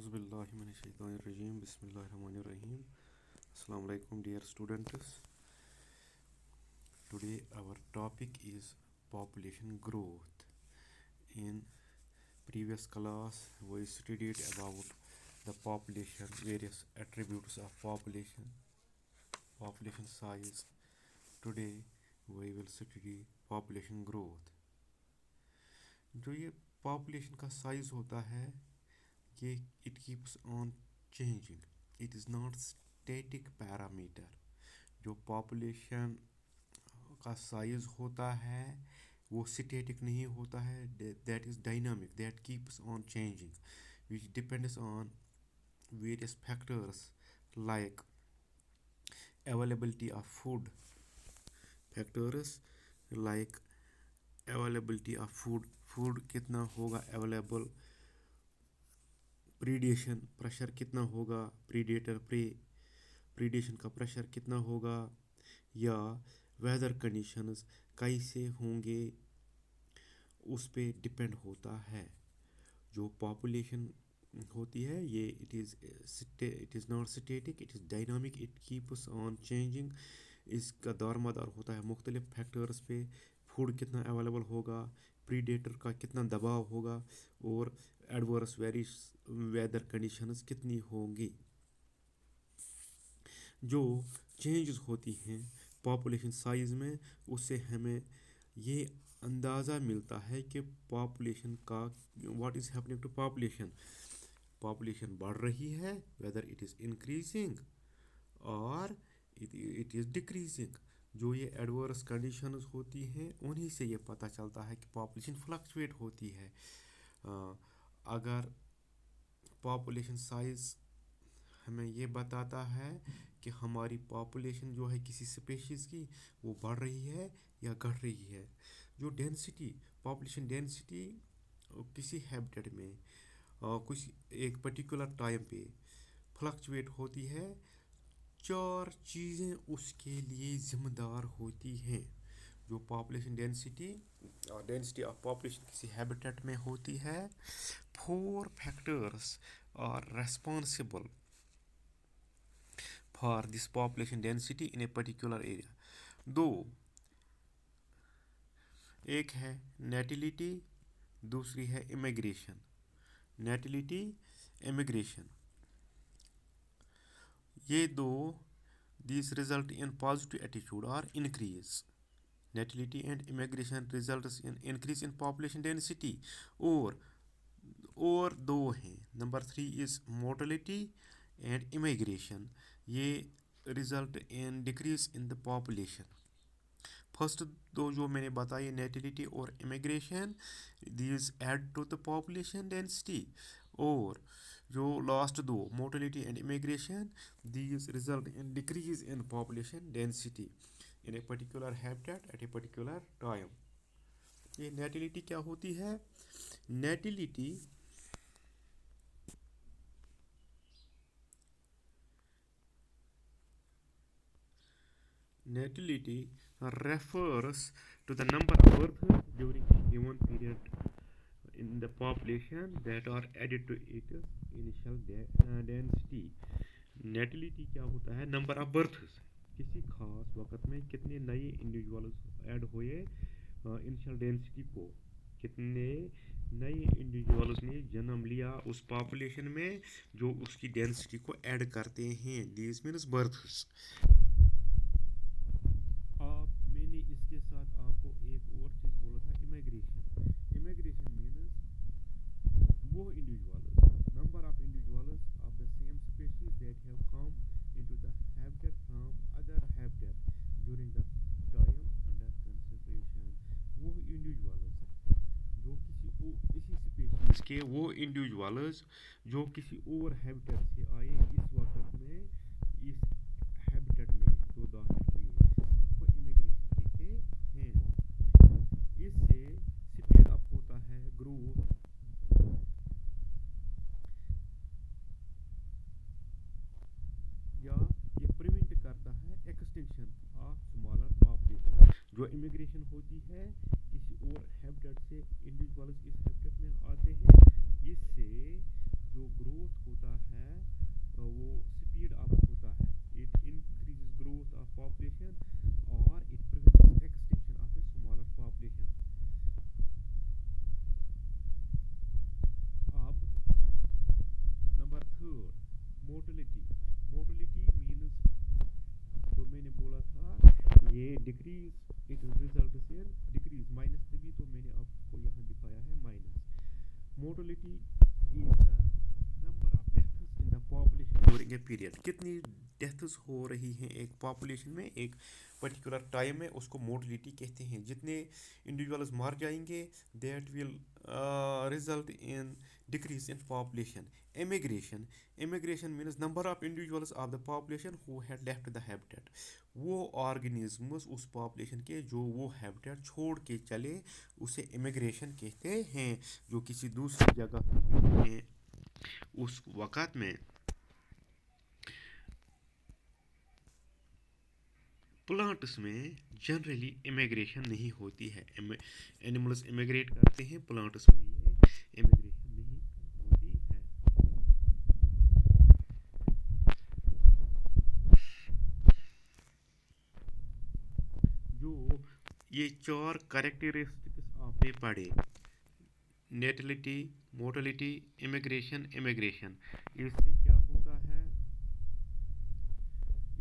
Auzubillahiminash-shaytanir-rajim. Bismillahir-rahmanir-rahim. Assalamu alaikum, dear students. Today our topic is population growth. In previous class, we studied about the population, various attributes of population, population size. Today we will study population growth. जो ये population का size होता है, ये it keeps on changing. It is not static parameter. जो population का size होता है वो static नहीं होता है, that is dynamic, that keeps on changing, which depends on various factors like availability of food, factors like availability of food कितना होगा available, प्रीडेशन प्रेशर कितना होगा, प्रीडेटर प्रीडेशन का प्रेशर कितना होगा, या वेदर कंडीशंस कैसे होंगे, उस पे डिपेंड होता है. जो पॉपुलेशन होती है ये it is not static, it is dynamic, it keeps on changing. इसका दारमदार होता है मुख्तलिफ फैक्टर्स पे. फूड कितना अवेलेबल होगा, प्रीडेटर का कितना दबाव होगा, और एडवर्स वेदर कंडीशंस कितनी होंगी. जो चेंजेस होती हैं पॉपुलेशन साइज में, उससे हमें ये अंदाज़ा मिलता है कि पॉपुलेशन का what is happening to population. Population बढ़ रही है, वेदर इट इज़ इंक्रीजिंग और इट इज़ डिक्रीजिंग. जो ये एडवर्स कंडीशंस होती हैं उन्हीं से ये पता चलता है कि पॉपुलेशन फ्लक्चुएट होती है. अगर पॉपुलेशन साइज हमें ये बताता है कि हमारी पॉपुलेशन जो है किसी स्पेशीज़ की वो बढ़ रही है या घट रही है. जो डेंसिटी, पॉपुलेशन डेंसिटी किसी हैबिटेट में कुछ एक पर्टिकुलर टाइम पे फ्लक्चुएट होती है, 4 चीज़ें उसके लिए ज़िम्मेदार होती हैं. जो पॉपुलेशन डेंसिटी ऑफ पॉपुलेशन किसी हैबिटेट में होती है, 4 factors are responsible for this population density in a particular area. दो, एक है नेटिलिटी, दूसरी है इमिग्रेशन. नेटिलिटी, इमिग्रेशन, ये दो these result in positive attitude or increase. Natality and immigration results in increase in population density. और दो हैं. Number 3 is mortality and immigration. ये result in decrease in the population. First दो जो मैंने बताई नेटिलिटी और immigration, these add to the population density. और जो लास्ट दो mortality and immigration, these result in decrease in population density in a particular habitat at a particular time. ये नेटिलिटी क्या होती है? Natality refers to the number of births during a given period in the population that are added to its initial density. Natality क्या होता है? Number of births, किसी खास वक्त में कितने नए इंडिविजुअल्स ऐड हुए इनिशियल डेंसिटी को, कितने नए इंडिविजुअल्स ने जन्म लिया उस पॉपुलेशन में जो उसकी डेंसिटी को ऐड करते हैं. This means births. मैंने इसके साथ आपको एक और चीज़ बोला था, इमिग्रेशन. इमिग्रेशन मीन्स वो individuals, number of individuals of the same species that have come into the habitat from other habitat during the time under consideration. वो इंडिविजुअल्स जो इसी स्पीशीज के वो इंडिविजुअल्स जो किसी और हैबिटेट से आए इस वक्त में इस हैबिटेट में जो दाखिल हुए, उसको इमिग्रेशन कहते हैं. इससे स्पीड अप होता है ग्रोथ, या ये प्रिवेंट करता है एक्सटेंशन ऑफ स्मॉलर पॉपुलेशन. जो इमिग्रेशन होती है किसी और हैबिटेट से इंडिविजुअल्स इस हैबिटेट में आते हैं, इससे जो ग्रोथ होता है वो स्पीड अप होता है. It increases growth of population और it prevents extinction of a smaller population. अब number third, mortality. Mortality means, जो मैंने बोला था ये decrease, it results in decrease, minus तभी तो मैंने आपको यहाँ दिखाया है minus. Mortality is the number of deaths in the population during a period. कितनी डेथ्स हो रही हैं एक पॉपुलेशन में एक पर्टिकुलर टाइम में, उसको मोर्टेलिटी कहते हैं. जितने इंडिविजुअल्स मार जाएंगे that will result in decrease in population. Immigration. Immigration means number of individuals of the population who had left the habitat. वो ऑर्गेनिज्म्स उस पॉपुलेशन के जो वो हैबिटेट छोड़ के चले उसे इमिग्रेशन कहते हैं, जो किसी दूसरी जगह पे हैं. उस वक़्त में प्लांट्स में जनरली इमिग्रेशन नहीं होती है. एनिमल्स इमिग्रेट करते हैं, प्लांट्स में ये इमिग्रेशन नहीं होती है. जो ये चार कैरेक्टरिस्टिक्स आपने पढ़े, नेटलिटी, मोर्टेलिटी, इमिग्रेशन, इमिग्रेशन, इससे क्या होता है,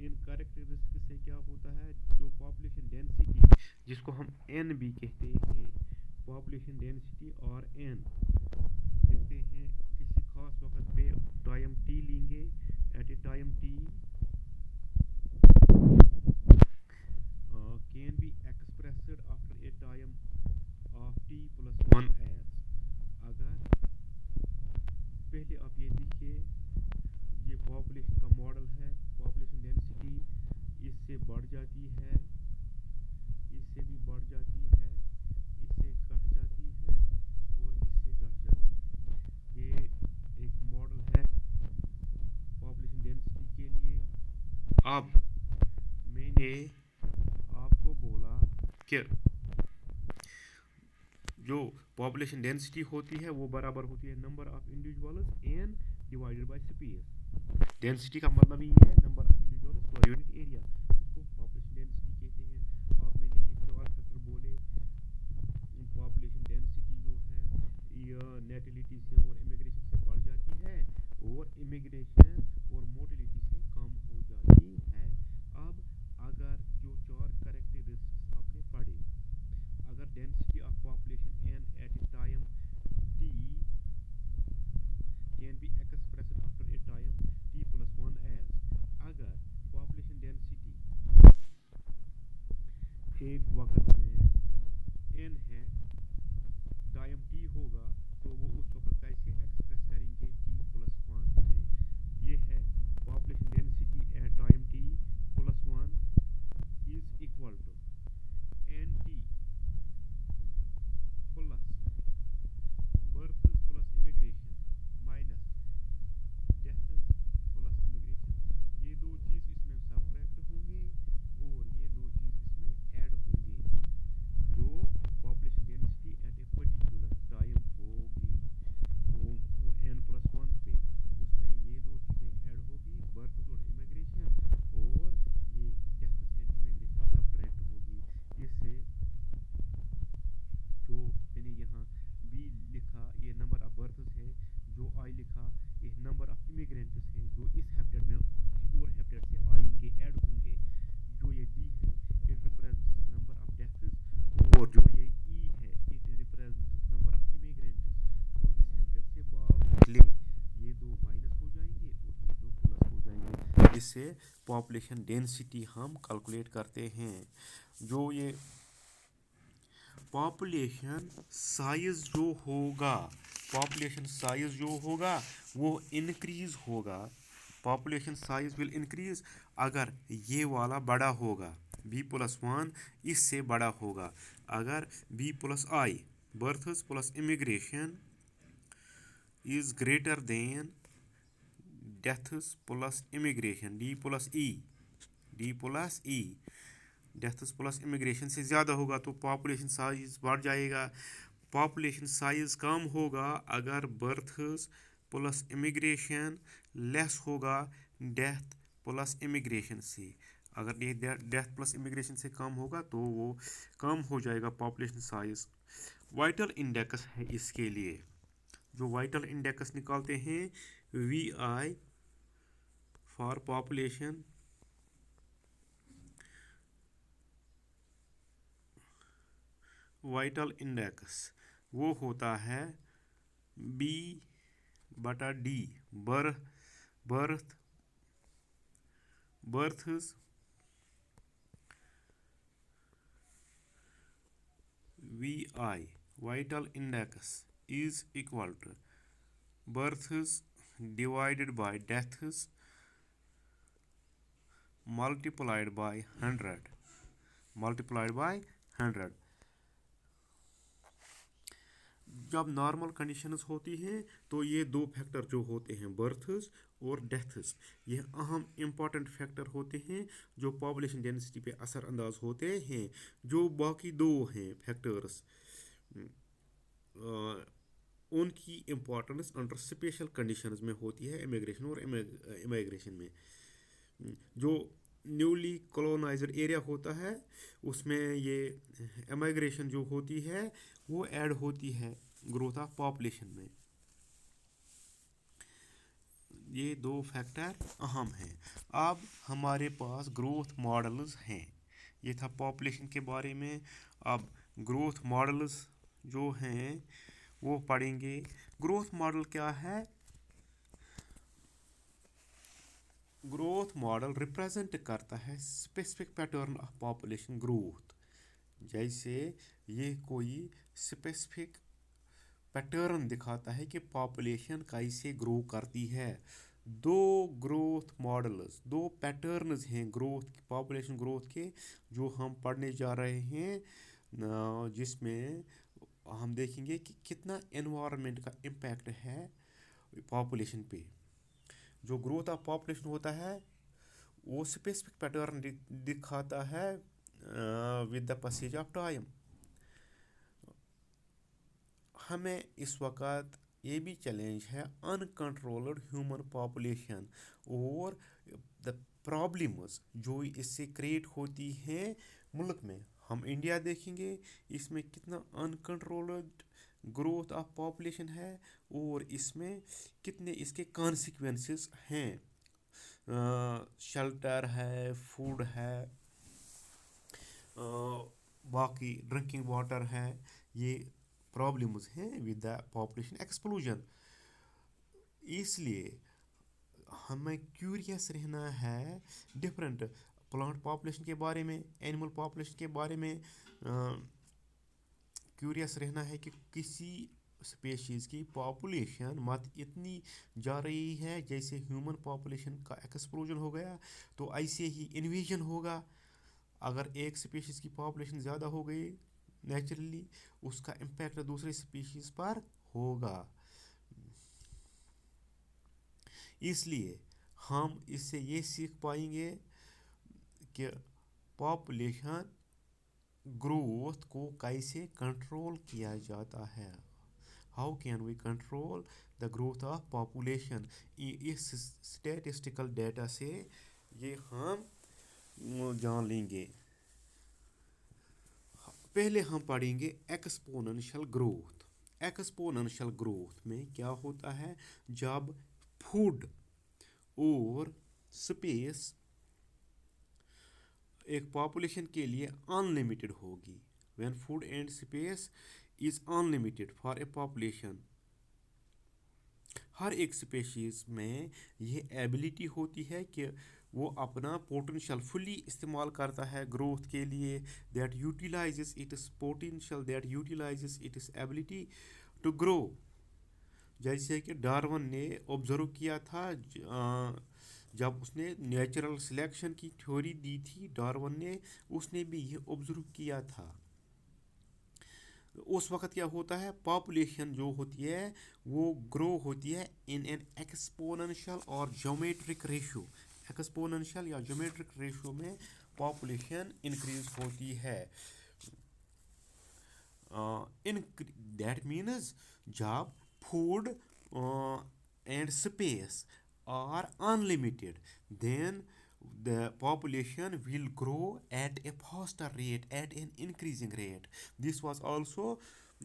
इन कैरेक्टरिस्टिक्स से क्या होता है, जो पॉपुलेशन डेंसिटी जिसको हम एन भी कहते हैं, पॉपुलेशन डेंसिटी और एन कहते हैं, किसी खास वक्त पे टाइम टी लेंगे, at a time T can be expressed after a time of T plus one as. अगर पहले आप ये देखिए, ये पॉपुलेशन का मॉडल है, पॉपुलेशन डेंसिटी इससे बढ़ जाती है, इससे भी बढ़ जाती है, इससे घट जाती है और इससे घट जाती है. ये एक मॉडल है पॉपुलेशन डेंसिटी के लिए. अब मैंने आपको बोला कि जो पॉपुलेशन डेंसिटी होती है वो बराबर होती है number of individuals N divided by space. Density का मतलब ही है number of individuals per unit area, उसको पॉपुलेशन डेंसिटी कहते हैं. अब मैंने ये चार फैक्टर बोले, पॉपुलेशन डेंसिटी जो है ये नेटिलिटी से और इमिग्रेशन से बढ़ जाती है और इमिग्रेशन और मोटिलिटी से कम हो जाती है. अब अगर जो चार कैरेक्टरिस्टिक्स आपने पढ़े, अगर density of population N at a time T can be expressed after a time T plus one as, अगर पॉपुलेशन डेंसिटी एक वक्त में एन है, टाइम टी होगा, तो वो उस वक्त कैसे एक्सप्रेस करेंगे टी प्लस वन से. ये है population density at time T plus one is equal to N T plus births plus immigration minus deaths plus immigration. ये दो चीज़ इसमें सब्ट्रैक्ट होंगे और ये दो चीज़ इसमें ऐड होंगे, जो population density eight a particular time होगी वो एन प्लस वन पे, उसमें ये दो चीज़ें ऐड होगी, बर्थ्स और इमिग्रेशन, और ये डेथ्स एंड इमिग्रेशन सब्ट्रैक्ट होगी. इससे जो मैंने यहाँ बी लिखा ये नंबर ऑफ बर्थ्स है, जो आई लिखा ये नंबर ऑफ इमिग्रेंट्स है जो इस हैबिटेट में किसी और हैबिटेट से आएंगे, ऐड होंगे. जो ये डी है it represents number of deaths, और जो ये ई है it represents number of immigrants जो इस हैबिटेट से भाग निकले. ये दो माइनस हो जाएंगे और ये दो प्लस हो जाएंगे. इससे पॉपुलेशन डेंसिटी हम कैलकुलेट करते हैं. जो ये पॉपुलेशन साइज जो होगा, पॉपुलेशन साइज जो होगा वो इंक्रीज होगा. पॉपुलेशन साइज विल इंक्रीज अगर ये वाला बड़ा होगा, बी प्लस वन इससे बड़ा होगा. अगर B plus I births plus immigration is greater than deaths plus immigration, D plus E deaths plus immigration से ज़्यादा होगा तो पॉपुलेशन साइज बढ़ जाएगा. पॉपुलेशन साइज कम होगा अगर बर्थ्स प्लस इमिग्रेशन लेस होगा डेथ प्लस इमिग्रेशन से। अगर ये डेथ प्लस इमिग्रेशन से कम होगा तो वो कम हो जाएगा पॉपुलेशन साइज। वाइटल इंडेक्स है इसके लिए, जो वाइटल इंडेक्स निकालते हैं V I for population, vital index वो होता है बी बटा D, birth birth births V I vital index is equal to births divided by deaths multiplied by 100 multiplied by 100। जब नॉर्मल कंडीशंस होती हैं तो ये दो फैक्टर जो होते हैं बर्थ्स और डेथ्स, ये अहम इम्पॉर्टेंट फैक्टर होते हैं जो पॉपुलेशन डेंसिटी पे असर अंदाज होते हैं। जो बाकी दो हैं फैक्टर्स, उनकी इम्पोर्टेंस अंडर स्पेशल कंडीशंस में होती है इमिग्रेशन और इमिग्रेशन में। जो न्यूली कॉलोनाइज्ड एरिया होता है उसमें ये इमिग्रेशन जो होती है वो ऐड होती है ग्रोथ ऑफ पॉपुलेशन में। ये दो फैक्टर अहम हैं। अब हमारे पास ग्रोथ मॉडल्स हैं। ये था पॉपुलेशन के बारे में। अब ग्रोथ मॉडल्स जो हैं वो पढ़ेंगे। ग्रोथ मॉडल क्या है? ग्रोथ मॉडल रिप्रेजेंट करता है specific pattern of population growth. जैसे ये कोई स्पेसिफिक पैटर्न दिखाता है कि पॉपुलेशन कैसे ग्रो करती है। दो ग्रोथ मॉडल्स, दो पैटर्न्स हैं ग्रोथ पॉपुलेशन ग्रोथ के जो हम पढ़ने जा रहे हैं, जिसमें हम देखेंगे कि कितना एनवायरनमेंट का इम्पैक्ट है पॉपुलेशन पे। जो ग्रोथ ऑफ पॉपुलेशन होता है वो स्पेसिफिक पैटर्न दिखाता है with the passage of time. हमें इस वक्त ये भी चैलेंज है अनकंट्रोल्ड ह्यूमन पॉपुलेशन और द प्रॉब्लम्स जो इससे क्रिएट होती हैं मुल्क में। हम इंडिया देखेंगे, इसमें कितना अनकंट्रोल्ड ग्रोथ ऑफ पॉपुलेशन है और इसमें कितने इसके कॉन्सिक्वेंसेस हैं। शेल्टर है, फूड है, बाकी ड्रिंकिंग वाटर है, ये प्रॉब्लम्स हैं विद द पॉपुलेशन एक्सप्लोजन। इसलिए हमें क्यूरियस रहना है डिफरेंट प्लांट पॉपुलेशन के बारे में, एनिमल पॉपुलेशन के बारे में। क्यूरियस रहना है कि किसी स्पेशीज़ की पॉपुलेशन मत इतनी जा रही है जैसे ह्यूमन पॉपुलेशन का एक्सप्लोजन हो गया, तो ऐसे ही इन्वेजन होगा। अगर एक स्पीशीज़ की पॉपुलेशन ज़्यादा हो गई नेचुरली, उसका इम्पैक्ट दूसरे स्पीशीज़ पर होगा। इसलिए हम इससे ये सीख पाएंगे कि पॉपुलेशन ग्रोथ को कैसे कंट्रोल किया जाता है। How can we control the growth of population. इस स्टैटिस्टिकल डेटा से ये हम जान लेंगे। पहले हम पढ़ेंगे एक्सपोनेंशियल ग्रोथ। एक्सपोनेंशियल ग्रोथ में क्या होता है? जब फूड और स्पेस एक पॉपुलेशन के लिए अनलिमिटेड होगी, when food and space is unlimited for a population. हर एक स्पेशीज में ये एबिलिटी होती है कि वो अपना पोटेंशियल फुली इस्तेमाल करता है ग्रोथ के लिए, that utilizes its potential, that utilizes its ability to grow. जैसे कि डार्विन ने ऑब्जर्व किया था, जब उसने नेचुरल सिलेक्शन की थ्योरी दी थी डार्विन ने, उसने भी ये ऑब्जर्व किया था। उस वक्त क्या होता है, पॉपुलेशन जो होती है वो ग्रो होती है इन एन एक्सपोनेंशियल और ज्योमेट्रिक रेशियो। एक्सपोनेंशियल या ज्योमेट्रिक रेशियो में पॉपुलेशन इंक्रीज होती है। इन दैट मीन्स जब food and space are unlimited, then the population will grow at a faster rate, at an increasing rate. This was also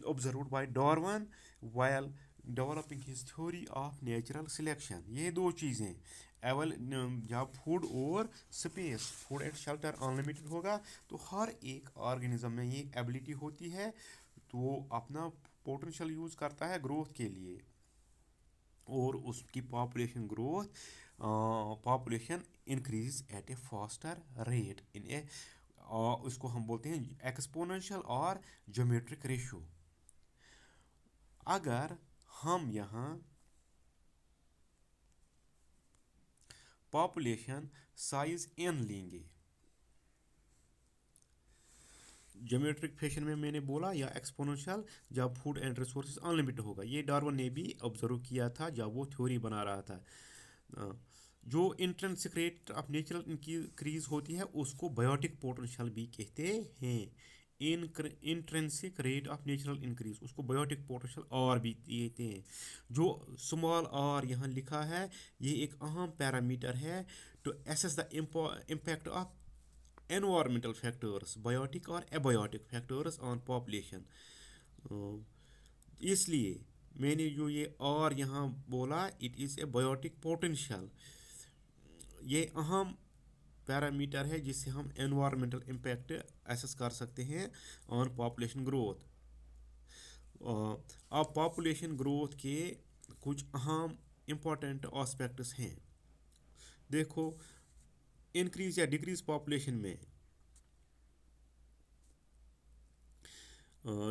observed by Darwin while developing his theory of natural selection. ये दो चीज़ें एवल जब food और space, food and shelter unlimited होगा तो हर एक organism में ये एबिलिटी होती है, तो वो अपना पोटेंशियल यूज़ करता है ग्रोथ के लिए, और उसकी population increase at a faster rate in a, उसको हम बोलते हैं एक्सपोनेंशियल और ज्योमेट्रिक रेशियो। अगर हम यहाँ पॉपुलेशन साइज n लेंगे, ज्योमेट्रिक फैशन में मैंने बोला, या एक्सपोनेंशियल जब फूड एंड रिसोर्सेज अनलिमिटेड होगा, ये डार्विन ने भी ऑब्जर्व किया था जब वो थ्योरी बना रहा था। जो intrinsic rate of natural increase होती है उसको बायोटिक पोटेंशियल भी कहते हैं। Intrinsic rate of natural increase उसको बायोटिक पोटेंशियल और भी कहते हैं। जो स्मॉल आर यहाँ लिखा है ये एक अहम पैरामीटर है to assess the impact of environmental factors, biotic और abiotic factors on population। इसलिए मैंने जो ये और यहाँ बोला, it is a biotic potential, ये अहम पैरामीटर है जिससे हम एनवायरमेंटल इम्पैक्ट एसेस कर सकते हैं ऑन पॉपुलेशन ग्रोथ। अब पॉपुलेशन ग्रोथ के कुछ अहम इम्पॉर्टेंट एस्पेक्ट्स हैं। देखो, इंक्रीज या डिक्रीज पॉपुलेशन में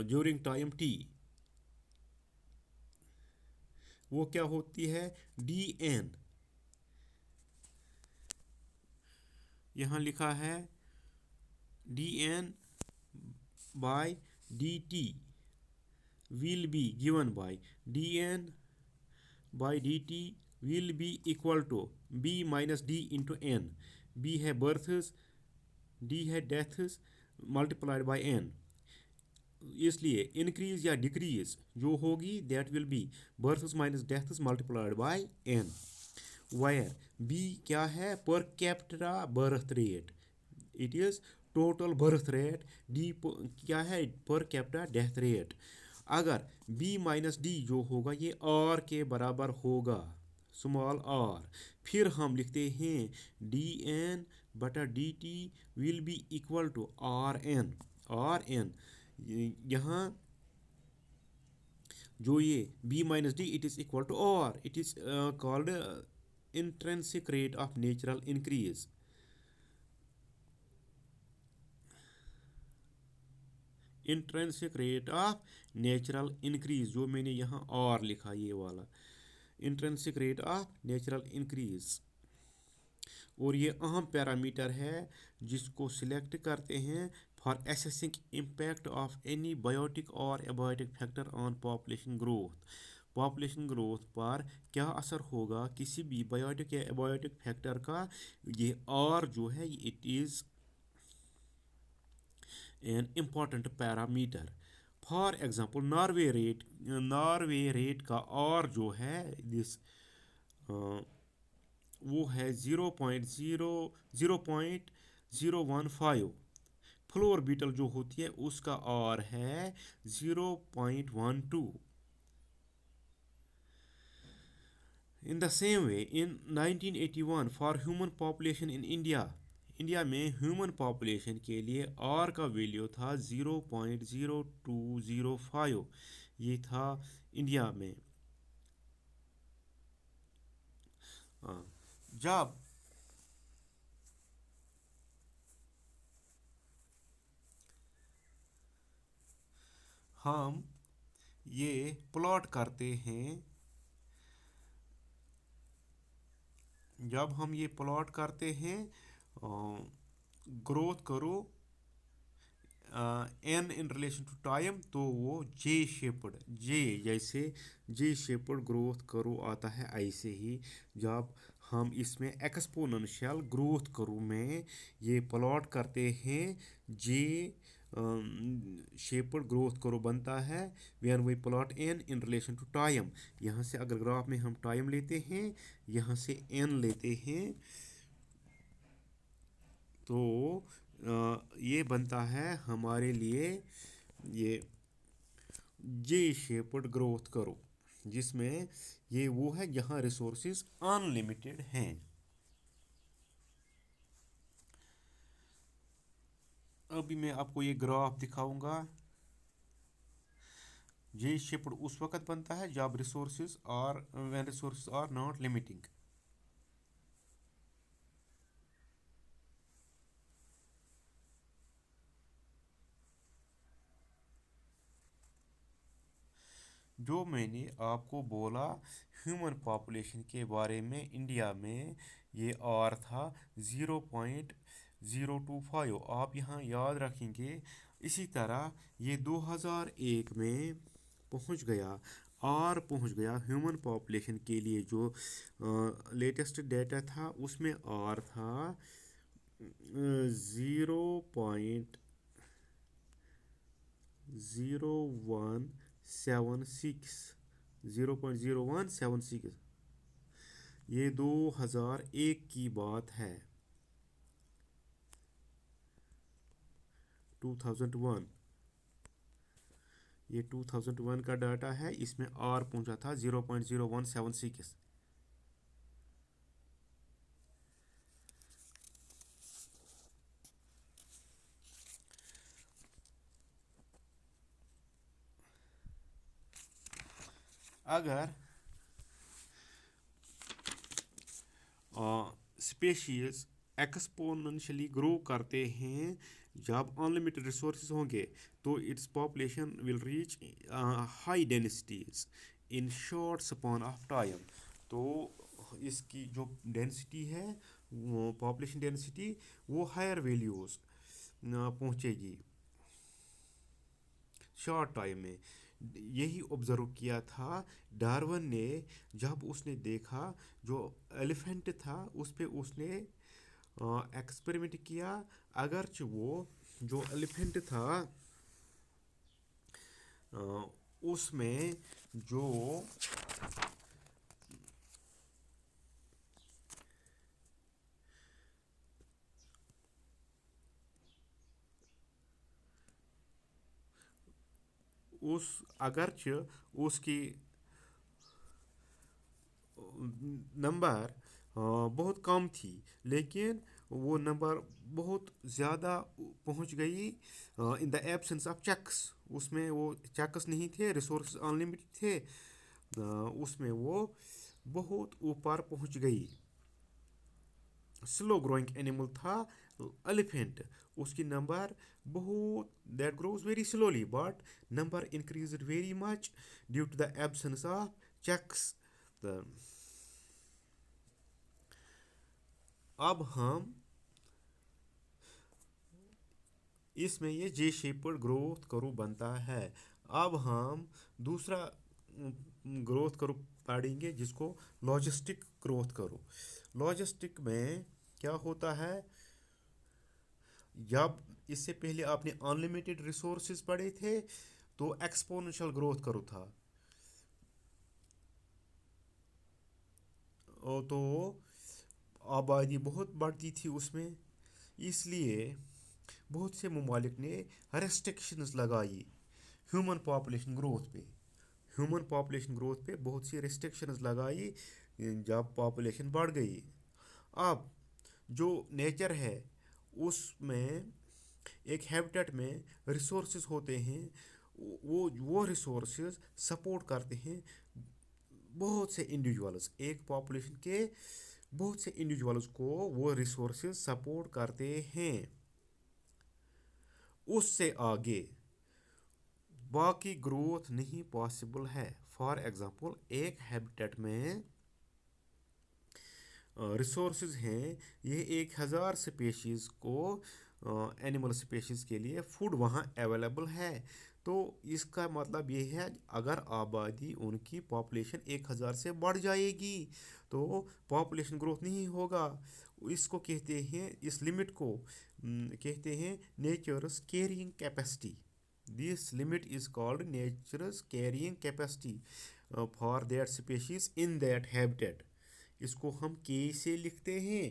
ड्यूरिंग टाइम टी वो क्या होती है, डी एन, यहाँ लिखा है D N by D T will be given by D N by D T will be equal to B minus D into N. B है births, D है deaths multiplied by N. इसलिए increase या decrease जो होगी that will be births minus deaths multiplied by n. Where b क्या है, per capita birth rate, it is total birth rate. D क्या है, पर कैपिटा डेथ रेट। अगर b minus d जो होगा ये आर के बराबर होगा, स्मॉल आर, फिर हम लिखते हैं डी एन बटा D T will be equal to are N. R N यहाँ जो ये B minus D it is equal to R, it is called intrinsic rate of natural increase. Intrinsic rate of natural increase जो मैंने यहाँ और लिखा ये वाला, intrinsic rate of natural increase. और ये अहम पैरामीटर है जिसको सिलेक्ट करते हैं for assessing impact of any biotic और abiotic factor on population growth. Population growth पर क्या असर होगा किसी भी बायोटिक या एबायोटिक फैक्टर का, ये और जो है it is an important parameter. For example Norway rate का और जो है दिस वो है 0.015। फ्लोर बीटल जो होती है उसका और है 0.12। In the same way in 1981 for human population in India में ह्यूमन पॉपुलेशन के लिए आर का वैल्यू था 0.0205। ये था इंडिया में। जब हम ये प्लॉट करते हैं, जब हम ये प्लॉट करते हैं growth curve N in relation to time, तो वो जे शेप्ड ग्रोथ करो आता है। ऐसे ही जब हम इसमें एक्सपोनेंशियल ग्रोथ करो में ये प्लॉट करते हैं जे शेपर्ड ग्रोथ करो बनता है when we plot N in relation to time. यहाँ से अगर ग्राफ में हम टाइम लेते हैं, यहाँ से एन लेते हैं, तो ये बनता है हमारे लिए ये जे शेपर्ड ग्रोथ करो, जिसमें ये वो है जहाँ रिसोर्सेज अनलिमिटेड हैं। अभी मैं आपको ये ग्राफ दिखाऊंगा। जे शेप्ड उस वक्त बनता है जब रिसोर्सेज आर नॉट लिमिटिंग। जो मैंने आपको बोला ह्यूमन पॉपुलेशन के बारे में, इंडिया में ये आर था 0.025। आप यहाँ याद रखेंगे। इसी तरह ये 2001 में पहुँच गया, आर पहुँच गया ह्यूमन पॉपुलेशन के लिए। जो लेटेस्ट डेटा था उसमें आर था 0.0176। ये 2001 की बात है, 2001। ये 2001 का डाटा है, इसमें आर पहुंचा था 0.0176। अगर स्पेशीज एक्सपोनेंशियली ग्रो करते हैं जब अनलिमिटेड रिसोर्सेज होंगे, तो its population will reach high densities in short span of time. तो इसकी जो डेंसिटी है, वो पॉपुलेशन डेंसिटी, वो हायर वैल्यूज पहुंचेगी शॉर्ट टाइम में। यही ऑब्जर्व किया था डार्विन ने, जब उसने देखा जो एलिफेंट था उस पे उसने एक्सपेरिमेंट किया। अगरचे वो जो एलिफेंट था उसमें जो अगरचे उसकी नंबर बहुत कम थी, लेकिन वो नंबर बहुत ज़्यादा पहुंच गई in the absence of checks. उसमें वो चेक्स नहीं थे, रिसोर्स अनलिमिटेड थे, उसमें वो बहुत ऊपर पहुंच गई। स्लो ग्रोइंग एनिमल था एलिफेंट, उसकी नंबर बहुत, that grows very slowly, but number increase very much due to the absence of checks. अब हम इसमें ये जे शेपर्ड ग्रोथ करो बनता है। अब हम दूसरा ग्रोथ करो पढ़ेंगे, जिसको लॉजिस्टिक ग्रोथ करो। लॉजिस्टिक में क्या होता है, जब इससे पहले आपने अनलिमिटेड रिसोर्सेज पढ़े थे तो एक्सपोनेंशियल ग्रोथ करो था। तो आबादी बहुत बढ़ती थी उसमें, इसलिए बहुत से ममालिक ने रेस्ट्रिक्शंस लगाई ह्यूमन पॉपुलेशन ग्रोथ पे। ह्यूमन पॉपुलेशन ग्रोथ पे बहुत सी रेस्ट्रिक्शंस लगाई जब पॉपुलेशन बढ़ गई। अब जो नेचर है उसमें एक हैबिटेट में रिसोर्सेज होते हैं, वो रिसोर्सेज सपोर्ट करते हैं बहुत से इंडिविजुअल्स। एक पॉपुलेशन के बहुत से इंडिविजुअल्स को वो रिसोर्सेज सपोर्ट करते हैं। उससे आगे बाकी ग्रोथ नहीं पॉसिबल है। फॉर एग्जांपल, एक हैबिटेट में रिसोर्सेज हैं, ये 1000 स्पेशीज़ को, एनिमल स्पेशीज़ के लिए फूड वहाँ अवेलेबल है। तो इसका मतलब ये है अगर आबादी उनकी पॉपुलेशन 1000 से बढ़ जाएगी तो पॉपुलेशन ग्रोथ नहीं होगा। इसको कहते हैं, इस लिमिट को कहते हैं nature's carrying capacity. This limit is called nature's carrying capacity for that species in that habitat. इसको हम के से लिखते हैं।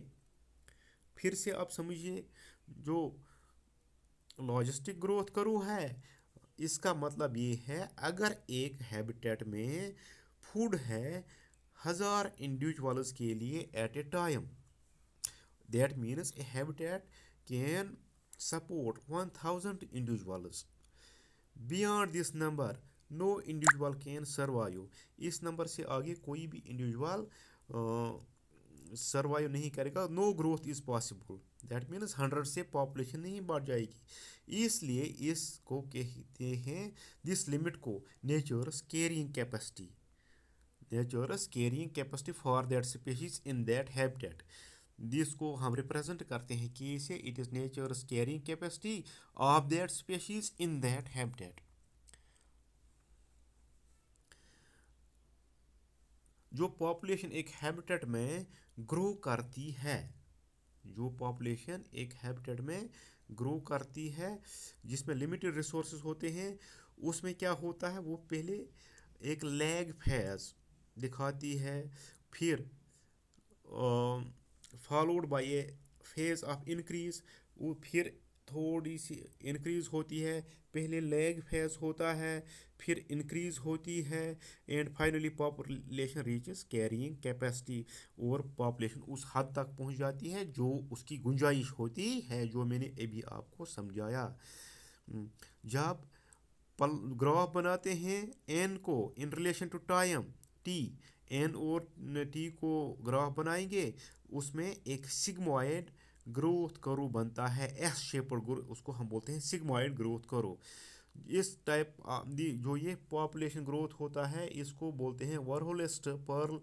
फिर से आप समझिए, जो लॉजिस्टिक ग्रोथ करो है, इसका मतलब ये है अगर एक हैबिटेट में फूड है 1000 इंडिविजुअल्स के लिए at a time, that means a habitat can support 1000 individuals. Beyond this number no individual can survive. इस नंबर से आगे कोई भी इंडिविजुअल सर्वाइव नहीं करेगा, no growth is possible. That means 100 से पॉपुलेशन नहीं बढ़ जाएगी। इसलिए इसको कहते हैं, दिस लिमिट को nature's carrying capacity, nature's carrying capacity for that species in that habitat. जिसको हम रिप्रेजेंट करते हैं कि से it is nature's carrying capacity of that species in that habitat. जो पॉपुलेशन एक हैबिटेट में ग्रो करती है, जो पॉपुलेशन एक हैबिटेट में ग्रो करती है जिसमें लिमिटेड रिसोर्सेज होते हैं, उसमें क्या होता है, वो पहले एक लैग फेज दिखाती है, फिर followed by A phase of increase, वो फिर थोड़ी सी इंक्रीज होती है, पहले लैग फेज होता है, फिर इंक्रीज होती है, and finally population reaches carrying capacity, और पॉपुलेशन उस हद तक पहुंच जाती है जो उसकी गुंजाइश होती है, जो मैंने अभी आपको समझाया। जब ग्राफ बनाते हैं एन को in relation to time T, N और टी को ग्राफ बनाएंगे, उसमें एक सिग्मॉइड ग्रोथ करो बनता है, एस शेप्ड ग्रोथ, उसको हम बोलते हैं सिग्मॉइड ग्रोथ करो। इस टाइप जो ये पॉपुलेशन ग्रोथ होता है, इसको बोलते हैं Verhulst Pearl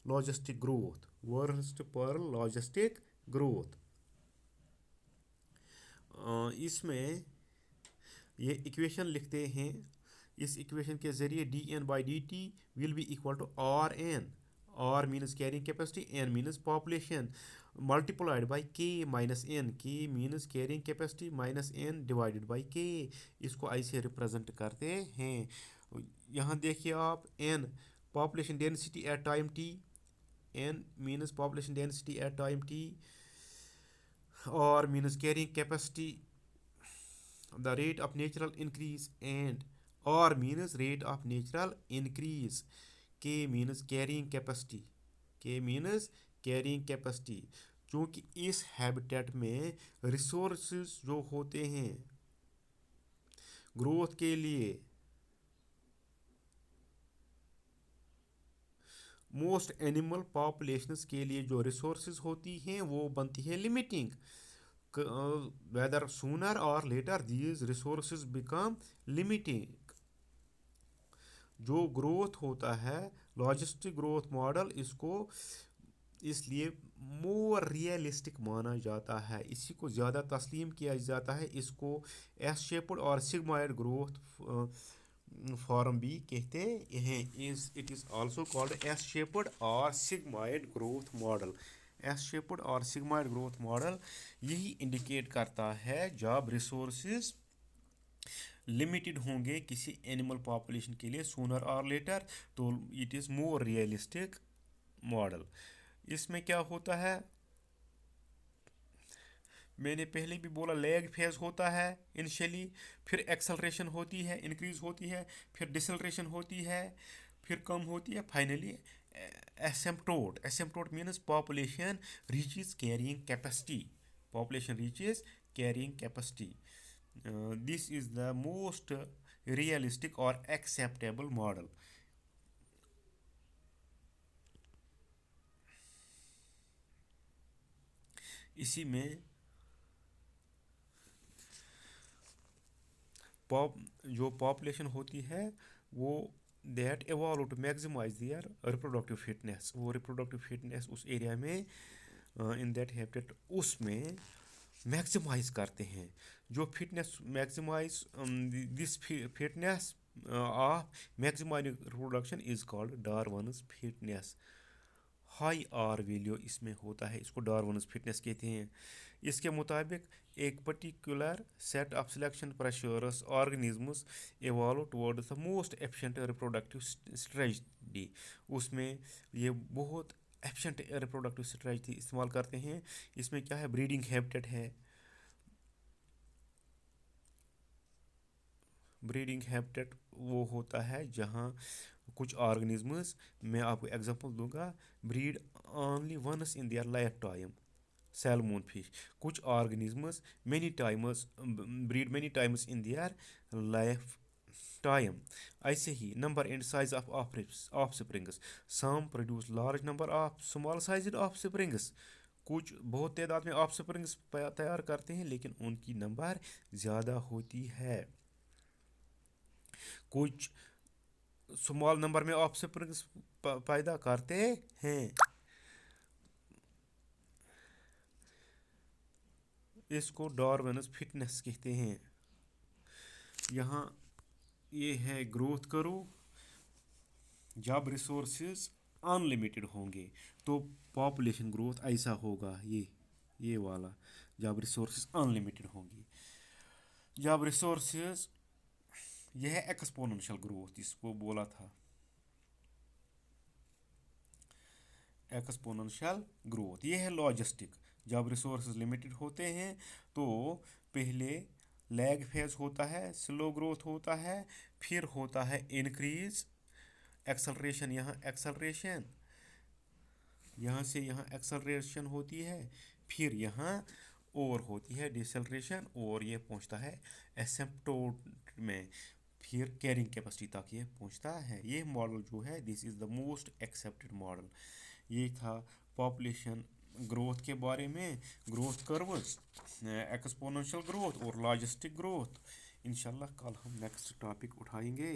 logistic growth, Verhulst Pearl logistic growth. इसमें ये इक्वेशन लिखते हैं, इस इक्वेशन के ज़रिए d n by d T will be equal to are N, r means carrying capacity, n means population, multiplied by k minus n, k means carrying capacity minus n divided by k. इसको ऐसे represent करते हैं। यहाँ देखिए आप, n population density at time T, n means population density at time T, R means carrying capacity, the rate of natural increase, and R means rate of natural increase, K means carrying capacity, K means carrying capacity। क्योंकि इस habitat में resources जो होते हैं growth के लिए, most animal populations के लिए जो रिसोर्सेज होती हैं वो बनती है limiting. whether sooner or later these resources become limiting। जो ग्रोथ होता है लॉजिस्टिक ग्रोथ मॉडल, इसको इसलिए मोर रियलिस्टिक माना जाता है, इसी को ज़्यादा तस्लीम किया जाता है। इसको एस शेप्ड और सिग्मॉइड ग्रोथ फॉर्म भी कहते हैं। It is also called S shaped और sigmoid growth model. S shaped और सिग्मॉइड ग्रोथ मॉडल यही इंडिकेट करता है जब रिसोर्सेज लिमिटेड होंगे किसी एनिमल पॉपुलेशन के लिए सूनर और लेटर, तो it is more realistic model. इसमें क्या होता है, मैंने पहले भी बोला, लैग फेज होता है इनिशियली, फिर एक्सेलरेशन होती है, इंक्रीज होती है, फिर डिसलरेशन होती है, फिर कम होती है, finally asymptote. Asymptote means population reaches carrying capacity, population reaches carrying capacity. This is the most realistic और एक्सेप्टेबल मॉडल। इसी में जो पॉपुलेशन होती है वो that evolve to maximize their reproductive fitness, वो रिप्रोडक्टिव फिटनेस उस एरिया में इन दैट हैबिटेट, उसमें मैक्सिमाइज करते हैं। जो fitness maximize this fitness of maximizing reproduction is called Darwin's fitness. High r value इसमें होता है, इसको डार्विन्स फिटनेस कहते हैं। इसके मुताबिक एक particular set of selection pressures organisms evolve toward the most efficient reproductive strategy. उसमें ये बहुत एफिशिएंट रिप्रोडक्टिव स्ट्रेटजी इस्तेमाल करते हैं। इसमें क्या है, ब्रीडिंग हैबिटेट है। ब्रीडिंग हैबिटेट वो होता है जहाँ कुछ ऑर्गेनिजम्स, मैं आपको एग्जांपल दूंगा, breed only once in their lifetime. Salmon fish, कुछ organisms many times breed many times in their lifetime. ऐसे ही number and size of offsprings, some produce large number of small size offsprings. कुछ बहुत तादाद में of springs तैयार करते हैं लेकिन उनकी नंबर ज़्यादा होती है। कुछ स्मॉल नंबर में ऑफस्प्रिंग्स पैदा करते हैं। इसको डार्विन्स फिटनेस कहते हैं। यहाँ ये है ग्रोथ करो। जब रिसोर्सेज अनलिमिटेड होंगे तो पॉपुलेशन ग्रोथ ऐसा होगा, ये वाला, जब रिसोर्सेज अनलिमिटेड होंगी। जब रिसोर्सेज, यह है एक्सपोनेंशियल ग्रोथ, इसको बोला था एक्सपोनेंशियल ग्रोथ। ये है लॉजिस्टिक। जब रिसोर्सेज लिमिटेड होते हैं तो पहले लैग फेज होता है, स्लो ग्रोथ होता है, फिर होता है इंक्रीज एक्सेलरेशन। यहाँ से यहाँ एक्सेलरेशन होती है, फिर यहाँ और होती है डिसेलरेशन, और ये पहुँचता है एसिम्पटोट में, फिर कैरिंग कैपेसिटी तक ये पहुँचता है। ये मॉडल जो है, this is the most accepted model. ये था पॉपुलेशन ग्रोथ के बारे में, ग्रोथ कर्व्स, एक्सपोनेंशियल ग्रोथ और लॉजिस्टिक ग्रोथ। इंशाल्लाह कल हम नेक्स्ट टॉपिक उठाएंगे।